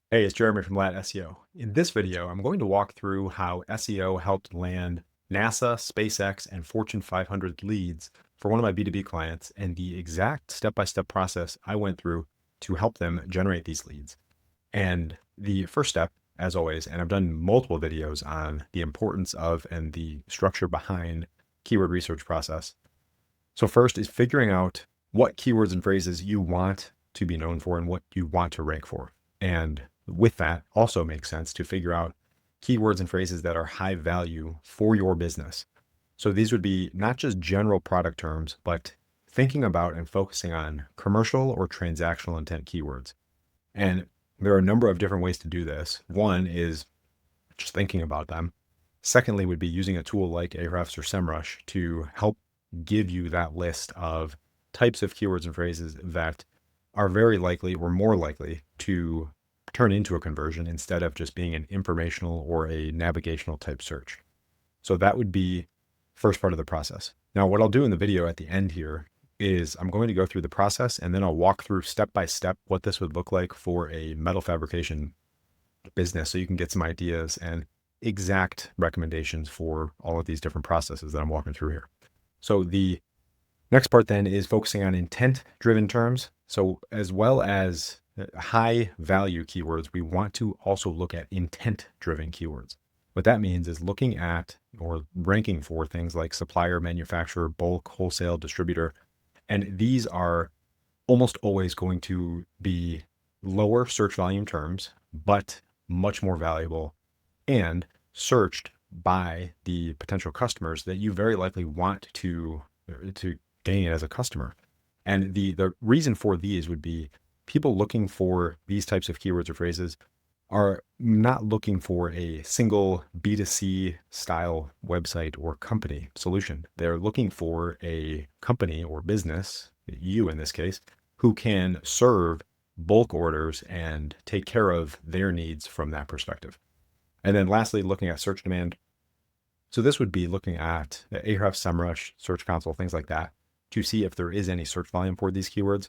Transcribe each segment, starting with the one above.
Hey, it's Jeremy from Lat SEO. In this video, I'm going to walk through how SEO helped land NASA, SpaceX, and Fortune 500 leads for one of my B2B clients and the exact step-by-step process I went through to help them generate these leads. And the first step, as always, and I've done multiple videos on the importance of and the structure behind keyword research process. So first is figuring out what keywords and phrases you want to be known for and what you want to rank for. And with that, also makes sense to figure out keywords and phrases that are high value for your business. So these would be not just general product terms, but thinking about and focusing on commercial or transactional intent keywords. And there are a number of different ways to do this. One is just thinking about them. Secondly, would be using a tool like Ahrefs or SEMrush to help give you that list of types of keywords and phrases that are very likely or more likely to turn into a conversion instead of just being an informational or a navigational type search. So that would be first part of the process. Now, what I'll do in the video at the end here is I'm going to go through the process and then I'll walk through step by step what this would look like for a metal fabrication business so you can get some ideas and exact recommendations for all of these different processes that I'm walking through here. So the next part then is focusing on intent-driven terms. So as well as high value keywords, we want to also look at intent-driven keywords. What that means is looking at or ranking for things like supplier, manufacturer, bulk, wholesale, distributor. And these are almost always going to be lower search volume terms, but much more valuable and searched by the potential customers that you very likely want to gain as a customer. And the reason for these would be people looking for these types of keywords or phrases are not looking for a single B2C style website or company solution. They're looking for a company or business, you in this case, who can serve bulk orders and take care of their needs from that perspective. And then lastly, looking at search demand. So this would be looking at Ahrefs, SEMrush, Search Console, things like that, to see if there is any search volume for these keywords.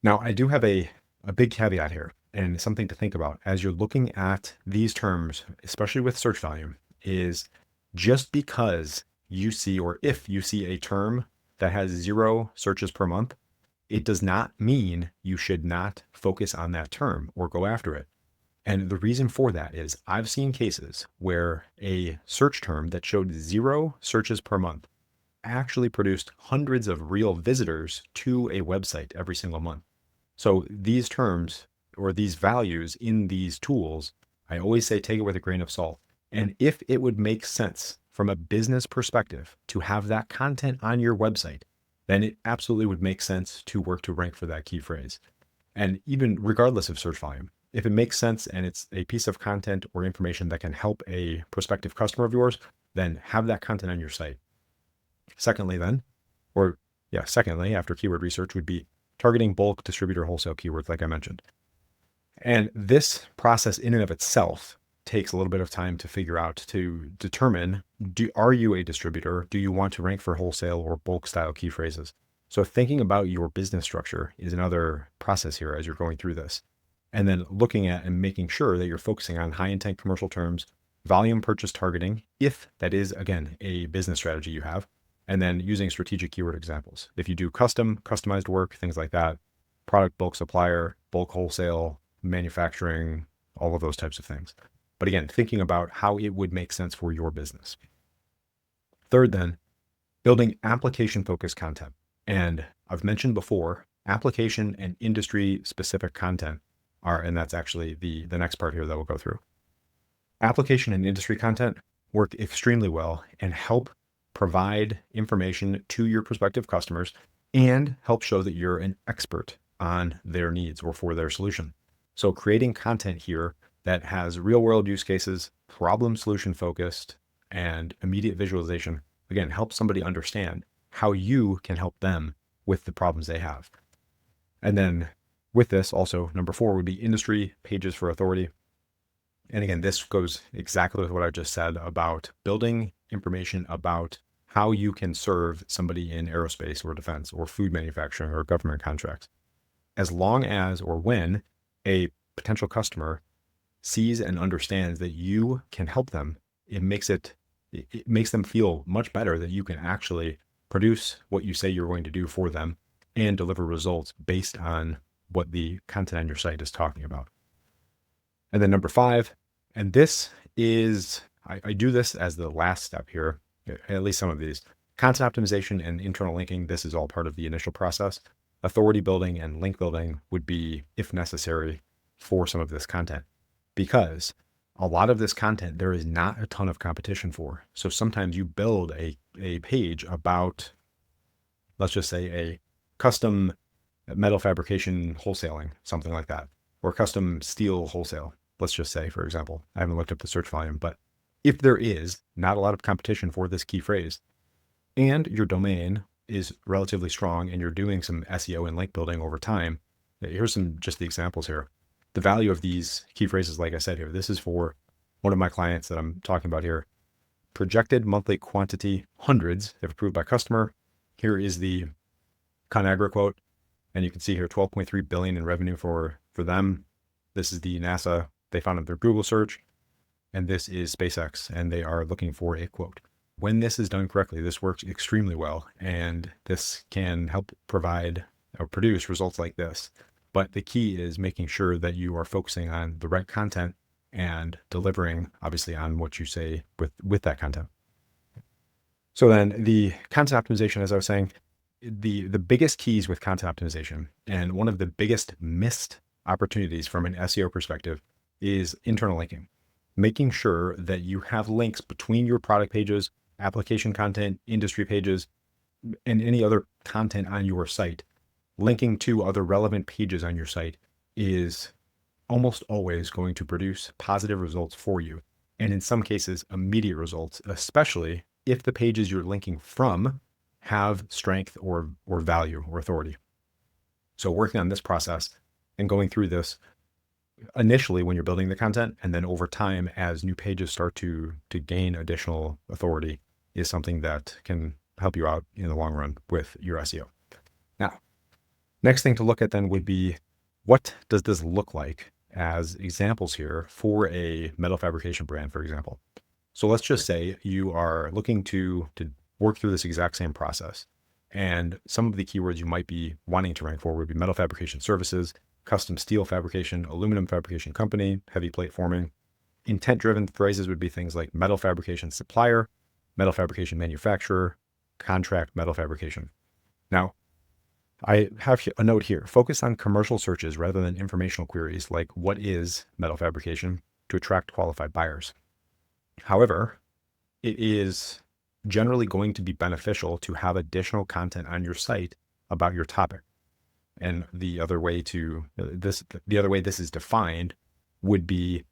Now, I do have a big caveat here and something to think about as you're looking at these terms, especially with search volume, is just because you see, or if you see a term that has 0 searches per month, it does not mean you should not focus on that term or go after it. And the reason for that is I've seen cases where a search term that showed 0 searches per month actually produced hundreds of real visitors to a website every single month. So these terms or these values in these tools, I always say take it with a grain of salt. And if it would make sense from a business perspective to have that content on your website, then it absolutely would make sense to work to rank for that key phrase. And even regardless of search volume, if it makes sense and it's a piece of content or information that can help a prospective customer of yours, then have that content on your site. Secondly, after keyword research would be targeting bulk, distributor, wholesale keywords, like I mentioned. And this process in and of itself takes a little bit of time to figure out, to determine, are you a distributor? Do you want to rank for wholesale or bulk style key phrases? So thinking about your business structure is another process here as you're going through this. And then looking at and making sure that you're focusing on high intent commercial terms, volume purchase targeting, if that is, again, a business strategy you have, and then using strategic keyword examples. If you do customized work, things like that, product bulk supplier, bulk wholesale, manufacturing, all of those types of things. But again, thinking about how it would make sense for your business. Third, then, building application-focused content. And I've mentioned before, application and industry-specific content and that's actually the next part here that we'll go through. Application and industry content work extremely well and help provide information to your prospective customers and help show that you're an expert on their needs or for their solution. So creating content here that has real world use cases, problem solution focused, and immediate visualization, again, helps somebody understand how you can help them with the problems they have. And then with this also, number 4 would be industry pages for authority. And again, this goes exactly with what I just said about building information about how you can serve somebody in aerospace or defense or food manufacturing or government contracts. As long as or when a potential customer sees and understands that you can help them, it makes them feel much better that you can actually produce what you say you're going to do for them and deliver results based on what the content on your site is talking about. And then number 5, and this is, I do this as the last step here, at least some of these. Content optimization and internal linking, this is all part of the initial process. Authority building and link building would be, if necessary, for some of this content, because a lot of this content there is not a ton of competition for. So sometimes you build a page about, let's just say, a custom metal fabrication wholesaling, something like that, or custom steel wholesale, let's just say, for example. I haven't looked up the search volume, but if there is not a lot of competition for this key phrase and your domain is relatively strong and you're doing some SEO and link building over time, here's just the examples here. The value of these key phrases, like I said here, this is for one of my clients that I'm talking about here. Projected monthly quantity, hundreds, if approved by customer. Here is the ConAgra quote. And you can see here 12.3 billion in revenue for them. This is the NASA, they found it their Google search. And this is SpaceX, and they are looking for a quote. When this is done correctly, this works extremely well, and this can help provide or produce results like this. But the key is making sure that you are focusing on the right content and delivering, obviously, on what you say with that content. So then the content optimization, as I was saying, the biggest keys with content optimization, and one of the biggest missed opportunities from an SEO perspective, is internal linking. Making sure that you have links between your product pages, application content, industry pages, and any other content on your site. Linking to other relevant pages on your site is almost always going to produce positive results for you. And in some cases, immediate results, especially if the pages you're linking from have strength or value or authority. So working on this process and going through this initially when you're building the content, and then over time as new pages start to gain additional authority, is something that can help you out in the long run with your SEO. Now, next thing to look at then would be, what does this look like as examples here for a metal fabrication brand, for example? So let's just say you are looking to work through this exact same process. And some of the keywords you might be wanting to rank for would be metal fabrication services, custom steel fabrication, aluminum fabrication company, heavy plate forming. Intent-driven phrases would be things like metal fabrication supplier, metal fabrication manufacturer, contract metal fabrication. Now, I have a note here. Focus on commercial searches rather than informational queries like what is metal fabrication to attract qualified buyers. However, it is generally going to be beneficial to have additional content on your site about your topic. And the other way this is defined would be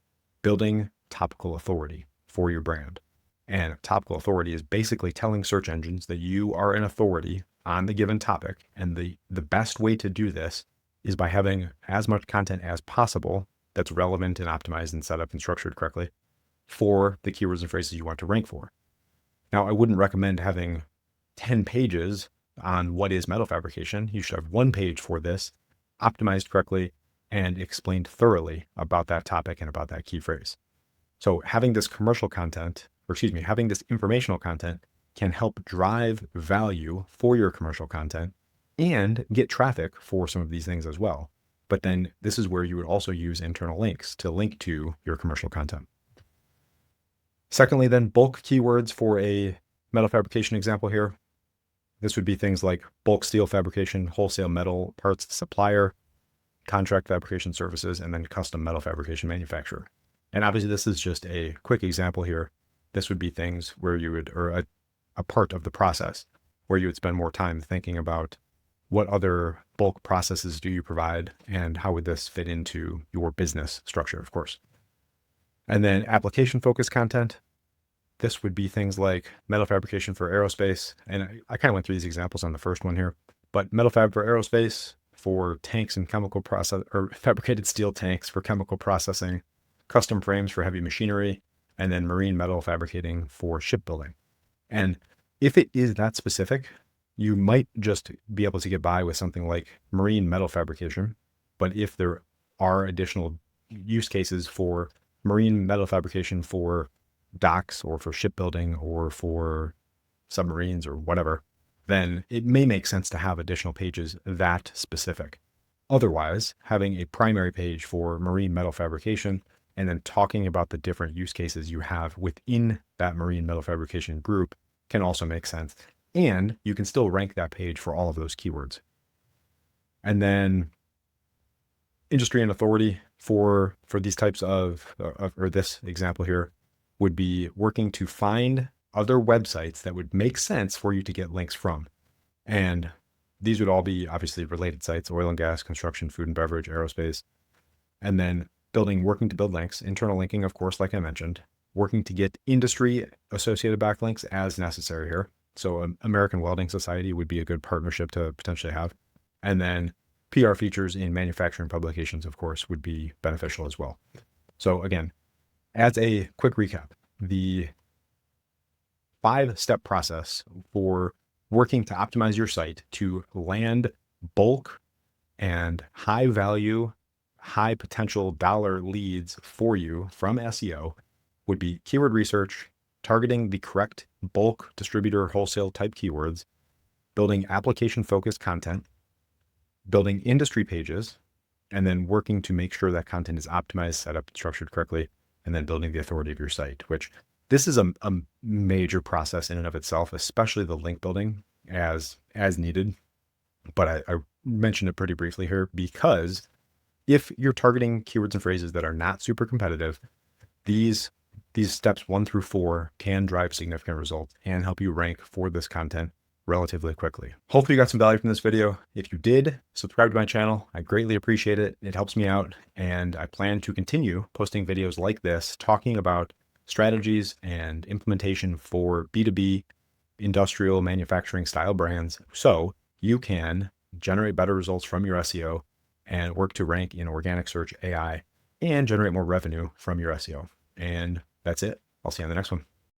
building topical authority for your brand. And topical authority is basically telling search engines that you are an authority on the given topic. And the best way to do this is by having as much content as possible that's relevant and optimized and set up and structured correctly for the keywords and phrases you want to rank for. Now, I wouldn't recommend having 10 pages on what is metal fabrication. You should have one page for this, optimized correctly and explained thoroughly about that topic and about that key phrase. So having this having this informational content can help drive value for your commercial content and get traffic for some of these things as well. But then this is where you would also use internal links to link to your commercial content. Secondly, then, bulk keywords for a metal fabrication example here. This would be things like bulk steel fabrication, wholesale metal parts supplier, contract fabrication services, and then custom metal fabrication manufacturer. And obviously this is just a quick example here. This would be things where you would, or a part of the process where you would spend more time thinking about what other bulk processes do you provide and how would this fit into your business structure, of course. And then application focused content. This would be things like metal fabrication for aerospace. And I kind of went through these examples on the first one here, but metal fab for aerospace, for tanks and chemical process, or fabricated steel tanks for chemical processing, custom frames for heavy machinery, and then marine metal fabricating for shipbuilding. And if it is that specific, you might just be able to get by with something like marine metal fabrication. But if there are additional use cases for marine metal fabrication for docks or for shipbuilding or for submarines or whatever, then it may make sense to have additional pages that specific. Otherwise, having a primary page for marine metal fabrication and then talking about the different use cases you have within that marine metal fabrication group can also make sense. And you can still rank that page for all of those keywords. And then industry and authority for these types of, or this example here, would be working to find other websites that would make sense for you to get links from. And these would all be obviously related sites: oil and gas, construction, food and beverage, aerospace. And then working to build links, internal linking, of course, like I mentioned, working to get industry associated backlinks as necessary here. So American Welding Society would be a good partnership to potentially have. And then PR features in manufacturing publications, of course, would be beneficial as well. So again, as a quick recap, the 5-step process for working to optimize your site to land bulk and high value, high potential dollar leads for you from SEO would be keyword research, targeting the correct bulk, distributor, wholesale type keywords, building application focused content, building industry pages, and then working to make sure that content is optimized, set up, structured correctly, and then building the authority of your site, which this is a major process in and of itself, especially the link building as needed. But I mentioned it pretty briefly here because if you're targeting keywords and phrases that are not super competitive, these steps 1 through 4 can drive significant results and help you rank for this content relatively quickly. Hopefully you got some value from this video. If you did, subscribe to my channel. I greatly appreciate it. It helps me out. And I plan to continue posting videos like this, talking about strategies and implementation for B2B industrial manufacturing style brands, so you can generate better results from your SEO and work to rank in organic search, AI, and generate more revenue from your SEO. And that's it. I'll see you on the next one.